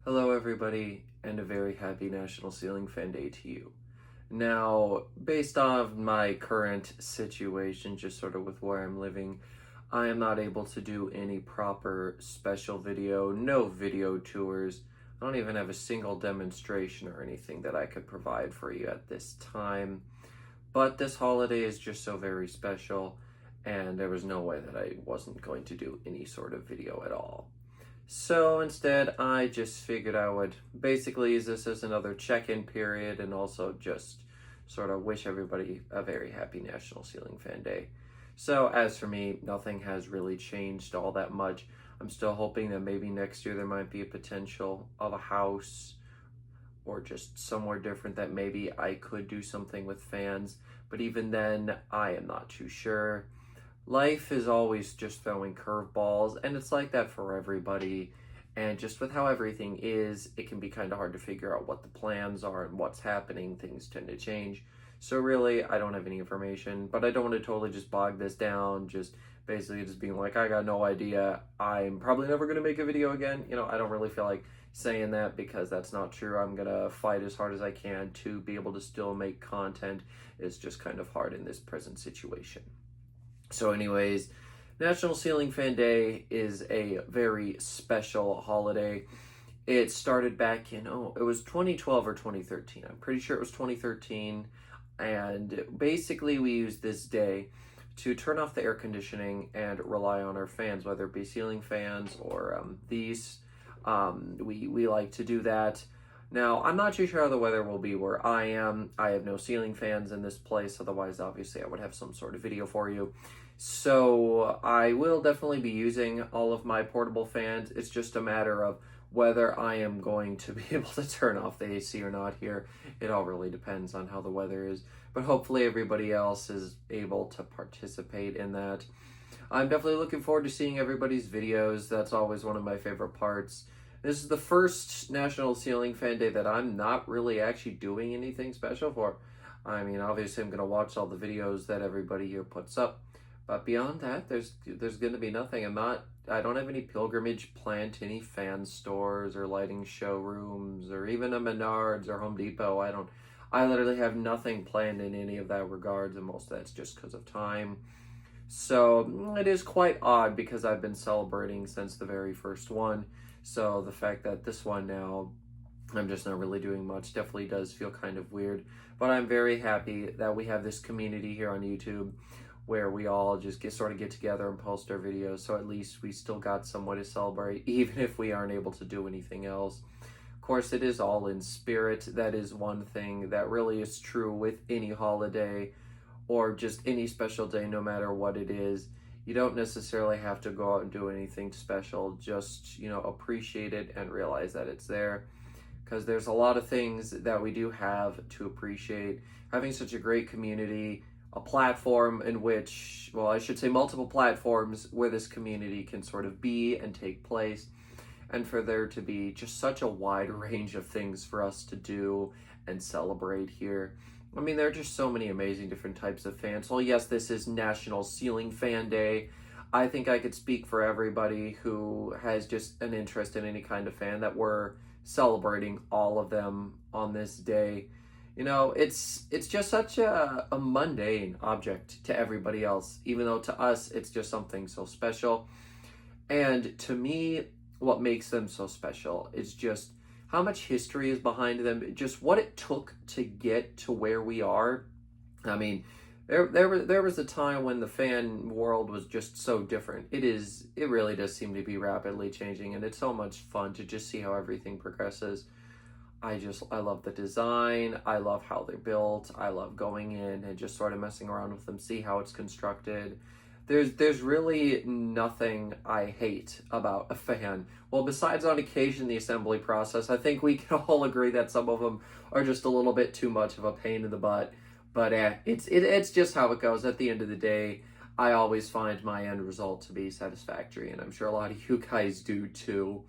Hello, everybody, and a very happy National Ceiling Fan Day to you. Now, based on my current situation, just sort of with where I'm living, I am not able to do any proper special video, no video tours. I don't even have a single demonstration or anything that I could provide for you at this time. But this holiday is just so very special, and there was no way that I wasn't going to do any sort of video at all. So instead, I just figured I would basically use this as another check-in period and also just sort of wish everybody a very happy National Ceiling Fan Day. So as for me, nothing has really changed all that much. I'm still hoping that maybe next year there might be a potential of a house or just somewhere different that maybe I could do something with fans. But even then, I am not too sure. Life is always just throwing curveballs, and it's like that for everybody. And just with how everything is, it can be kind of hard to figure out what the plans are and what's happening. Things tend to change. So really, I don't have any information, but I don't want to totally just bog this down, just basically just being like, I got no idea. I'm probably never going to make a video again. I don't really feel like saying that because that's not true. I'm going to fight as hard as I can to be able to still make content. It's just kind of hard in this present situation. So anyways, National Ceiling Fan Day is a very special holiday. It started back in, it was 2012 or 2013. I'm pretty sure it was 2013. And basically we used this day to turn off the air conditioning and rely on our fans, whether it be ceiling fans or these. We like to do that. Now, I'm not too sure how the weather will be where I am. I have no ceiling fans in this place. Otherwise, obviously, I would have some sort of video for you. So I will definitely be using all of my portable fans. It's just a matter of whether I am going to be able to turn off the AC or not here. It all really depends on how the weather is. But hopefully everybody else is able to participate in that. I'm definitely looking forward to seeing everybody's videos. That's always one of my favorite parts. This is the first National Ceiling Fan Day that I'm not really actually doing anything special for. I mean, obviously I'm going to watch all the videos that everybody here puts up. But beyond that, there's going to be nothing. I don't have any pilgrimage planned to any fan stores or lighting showrooms or even a Menards or Home Depot. I literally have nothing planned in any of that regards, and most of that's just because of time. So it is quite odd because I've been celebrating since the very first one. So the fact that this one now, I'm just not really doing much, definitely does feel kind of weird. But I'm very happy that we have this community here on YouTube where we all just get together and post our videos. So at least we still got some way to celebrate, even if we aren't able to do anything else. Of course, it is all in spirit. That is one thing that really is true with any holiday or just any special day, no matter what it is. You don't necessarily have to go out and do anything special. Just, appreciate it and realize that it's there. Because there's a lot of things that we do have to appreciate. Having such a great community, a platform in which, well, I should say multiple platforms where this community can sort of be and take place. And for there to be just such a wide range of things for us to do and celebrate here. I mean, there are just so many amazing different types of fans. Well, yes, this is National Ceiling Fan Day. I think I could speak for everybody who has just an interest in any kind of fan that we're celebrating all of them on this day. It's just such a mundane object to everybody else, even though to us, it's just something so special. And to me, what makes them so special is just how much history is behind them, just what it took to get to where we are. I mean, there was a time when the fan world was just so different. It really does seem to be rapidly changing, and it's so much fun to just see how everything progresses. I love the design. I love how they're built. I love going in and just sort of messing around with them, see how it's constructed. There's really nothing I hate about a fan. Well, besides on occasion the assembly process, I think we can all agree that some of them are just a little bit too much of a pain in the butt. But it's just how it goes. At the end of the day, I always find my end result to be satisfactory, and I'm sure a lot of you guys do too.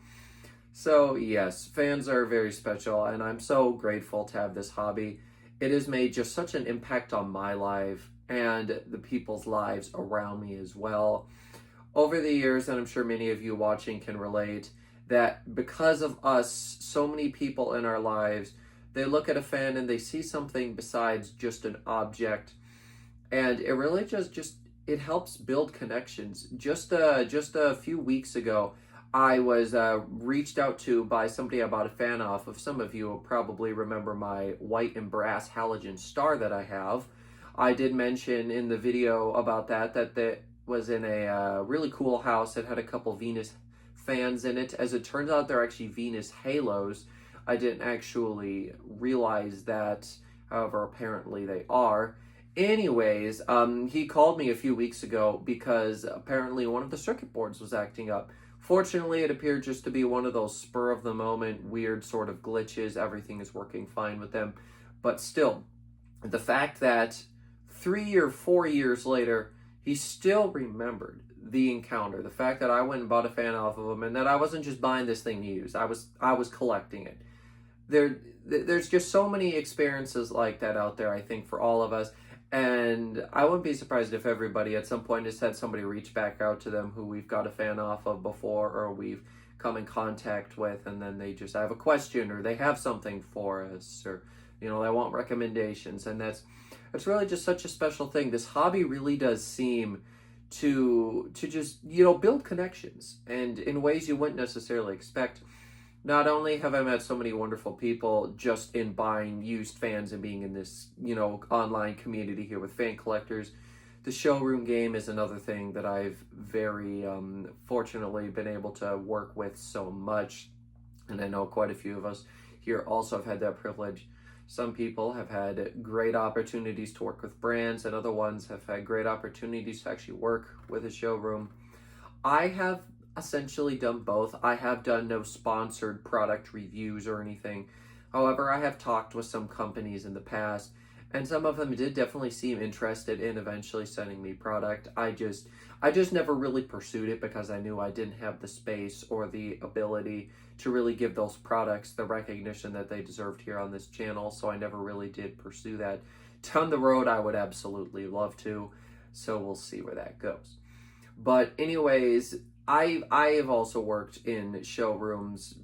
So yes, fans are very special, and I'm so grateful to have this hobby. It has made just such an impact on my life and the people's lives around me as well. Over the years, and I'm sure many of you watching can relate, that because of us, so many people in our lives, they look at a fan and they see something besides just an object, and it really just it helps build connections. Just a few weeks ago, I was reached out to by somebody I bought a fan off of. Some of you will probably remember my white and brass halogen star that I have. I did mention in the video about that was in a really cool house. It had a couple Venus fans in it. As it turns out, they're actually Venus halos. I didn't actually realize that, however, apparently they are. Anyways, he called me a few weeks ago because apparently one of the circuit boards was acting up. Fortunately, it appeared just to be one of those spur of the moment, weird sort of glitches. Everything is working fine with them. But still, the fact that 3 or 4 years later, he still remembered the encounter, the fact that I went and bought a fan off of him, and that I wasn't just buying this thing to use. I was collecting it. There's just so many experiences like that out there, I think, for all of us. And I wouldn't be surprised if everybody at some point has had somebody reach back out to them who we've got a fan off of before, or we've come in contact with, and then they just have a question, or they have something for us, or they want recommendations. And that's really just such a special thing. This hobby really does seem to just build connections, and in ways you wouldn't necessarily expect. Not only have I met so many wonderful people just in buying used fans and being in this online community here with fan collectors, the showroom game is another thing that I've very fortunately been able to work with so much, and I know quite a few of us here also have had that privilege. Some people have had great opportunities to work with brands, and other ones have had great opportunities to actually work with a showroom. I have essentially done both. I have done no sponsored product reviews or anything. However, I have talked with some companies in the past, and some of them did definitely seem interested in eventually sending me product. I just never really pursued it because I knew I didn't have the space or the ability to really give those products the recognition that they deserved here on this channel, so I never really did pursue that. Down the road, I would absolutely love to, so we'll see where that goes. But anyways, I have also worked in showrooms,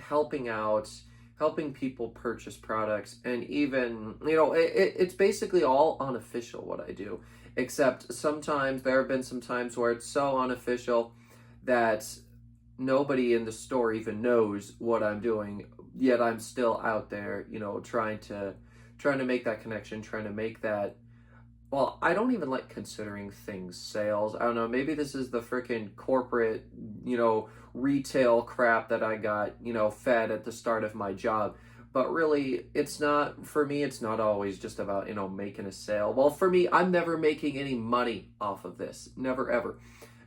helping people purchase products, and even, it's basically all unofficial what I do, except sometimes there have been some times where it's so unofficial that nobody in the store even knows what I'm doing, yet I'm still out there, trying to make that connection, trying to make that. Well, I don't even like considering things sales. I don't know, maybe this is the freaking corporate, retail crap that I got, fed at the start of my job. But really, for me, it's not always just about, making a sale. Well, for me, I'm never making any money off of this. Never, ever.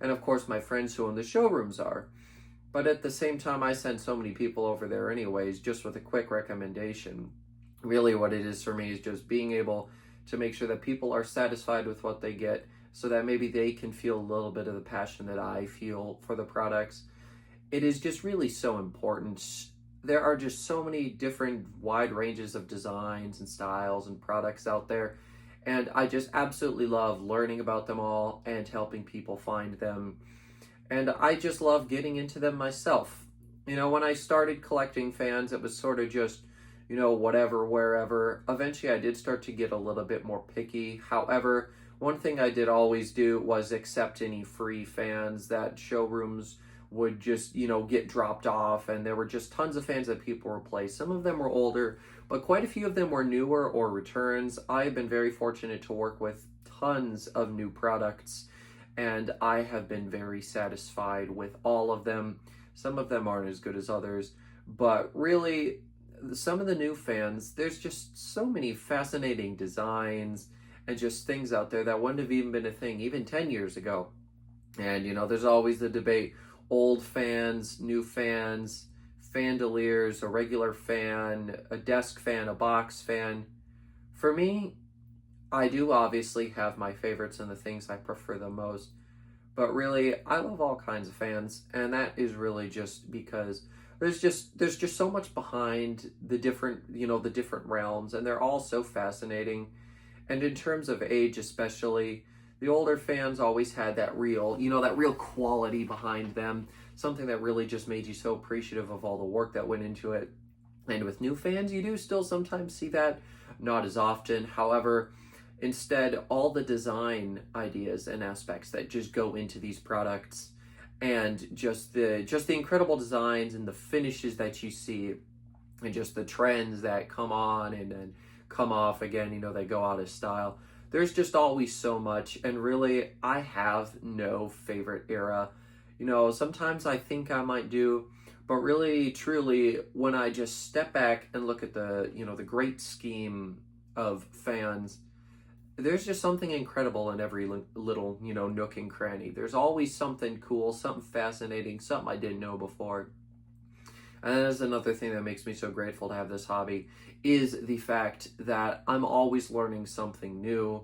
And of course, my friends who own the showrooms are. But at the same time, I send so many people over there anyways, just with a quick recommendation. Really what it is for me is just being able to make sure that people are satisfied with what they get, so that maybe they can feel a little bit of the passion that I feel for the products. It is just really so important. There are just so many different wide ranges of designs and styles and products out there, and I just absolutely love learning about them all and helping people find them. And I just love getting into them myself. When I started collecting fans, it was sort of just whatever, wherever. Eventually, I did start to get a little bit more picky. However, one thing I did always do was accept any free fans that showrooms would just, get dropped off, and there were just tons of fans that people replaced. Some of them were older, but quite a few of them were newer or returns. I have been very fortunate to work with tons of new products, and I have been very satisfied with all of them. Some of them aren't as good as others, but really, some of the new fans, there's just so many fascinating designs and just things out there that wouldn't have even been a thing even 10 years ago. And there's always the debate, old fans, new fans, fandeliers, a regular fan, a desk fan, a box fan. For me, I do obviously have my favorites and the things I prefer the most, but really I love all kinds of fans, and that is really just because there's just so much behind the different, the different realms, and they're all so fascinating. And in terms of age especially, the older fans always had that real quality behind them. something that really just made you so appreciative of all the work that went into it. And with new fans, you do still sometimes see that, not as often. However, instead, all the design ideas and aspects that just go into these products, and just the incredible designs and the finishes that you see, and just the trends that come on and then come off again, they go out of style. There's just always so much, and really, I have no favorite era. Sometimes I think I might do, but really, truly, when I just step back and look at the great scheme of fans, there's just something incredible in every little, nook and cranny. There's always something cool, something fascinating, something I didn't know before. And that is another thing that makes me so grateful to have this hobby, is the fact that I'm always learning something new.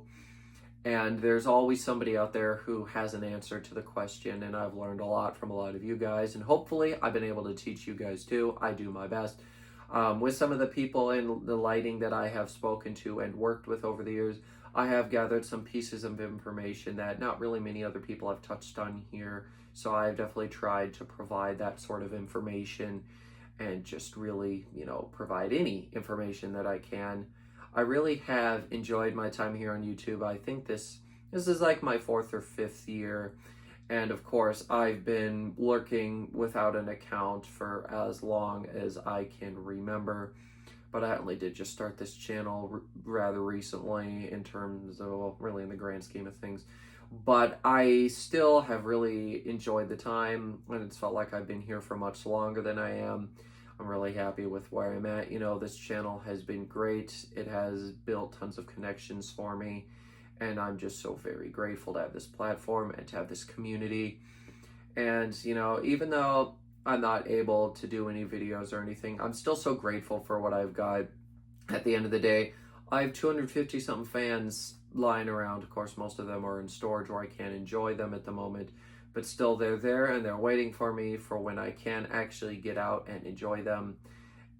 And there's always somebody out there who has an answer to the question, and I've learned a lot from a lot of you guys, and hopefully I've been able to teach you guys too. I do my best. With some of the people in the lighting that I have spoken to and worked with over the years, I have gathered some pieces of information that not really many other people have touched on here, so I've definitely tried to provide that sort of information and just really, provide any information that I can. I really have enjoyed my time here on YouTube. I think this is like my 4th or 5th year, and of course I've been lurking without an account for as long as I can remember. But I only did just start this channel rather recently, in terms of, well, really in the grand scheme of things. But I still have really enjoyed the time, and it's felt like I've been here for much longer than I am. I'm really happy with where I'm at. This channel has been great. It has built tons of connections for me, and I'm just so very grateful to have this platform and to have this community. And, even though I'm not able to do any videos or anything, I'm still so grateful for what I've got. At the end of the day, I have 250 something fans lying around. Of course, most of them are in storage where I can't enjoy them at the moment, but still they're there and they're waiting for me for when I can actually get out and enjoy them.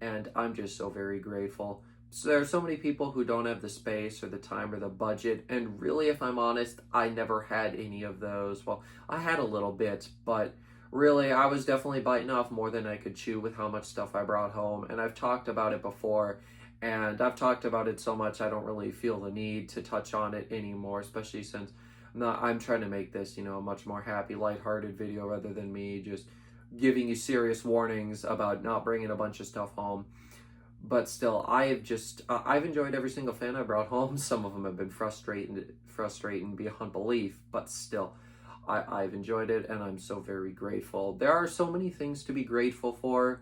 And I'm just so very grateful. So there are so many people who don't have the space or the time or the budget, and really, if I'm honest, I never had any of those. Well, I had a little bit, but really, I was definitely biting off more than I could chew with how much stuff I brought home. And I've talked about it before, and I've talked about it so much I don't really feel the need to touch on it anymore, especially since I'm trying to make this, a much more happy, lighthearted video rather than me just giving you serious warnings about not bringing a bunch of stuff home. But still, I've enjoyed every single fan I brought home. Some of them have been frustrating beyond belief, but still, I've enjoyed it, and I'm so very grateful. There are so many things to be grateful for.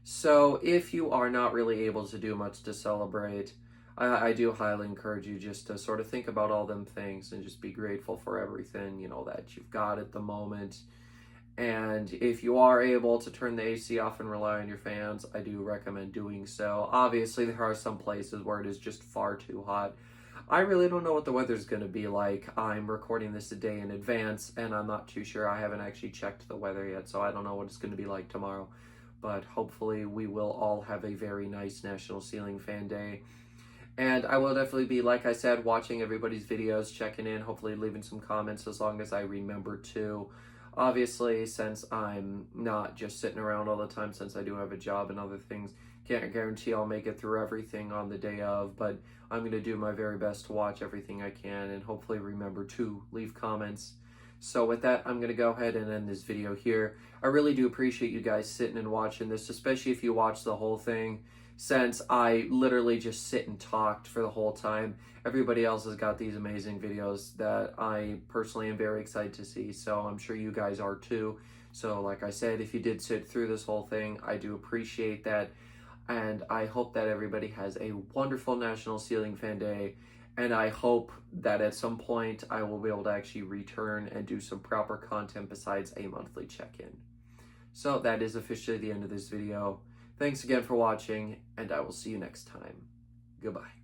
So if you are not really able to do much to celebrate, I do highly encourage you just to sort of think about all them things and just be grateful for everything, that you've got at the moment. And if you are able to turn the AC off and rely on your fans, I do recommend doing so. Obviously, there are some places where it is just far too hot. I really don't know what the weather's going to be like. I'm recording this a day in advance, and I'm not too sure. I haven't actually checked the weather yet, so I don't know what it's going to be like tomorrow. But hopefully we will all have a very nice National Ceiling Fan Day. And I will definitely be, like I said, watching everybody's videos, checking in, hopefully leaving some comments as long as I remember to. Obviously, since I'm not just sitting around all the time, since I do have a job and other things, can't guarantee I'll make it through everything on the day of, but I'm going to do my very best to watch everything I can and hopefully remember to leave comments. So with that, I'm going to go ahead and end this video here. I really do appreciate you guys sitting and watching this, especially if you watch the whole thing, since I literally just sit and talked for the whole time. Everybody else has got these amazing videos that I personally am very excited to see, so I'm sure you guys are too. So like I said, if you did sit through this whole thing, I do appreciate that, and I hope that everybody has a wonderful National Ceiling Fan Day, and I hope that at some point I will be able to actually return and do some proper content besides a monthly check-in. So that is officially the end of this video. Thanks again for watching, and I will see you next time. Goodbye.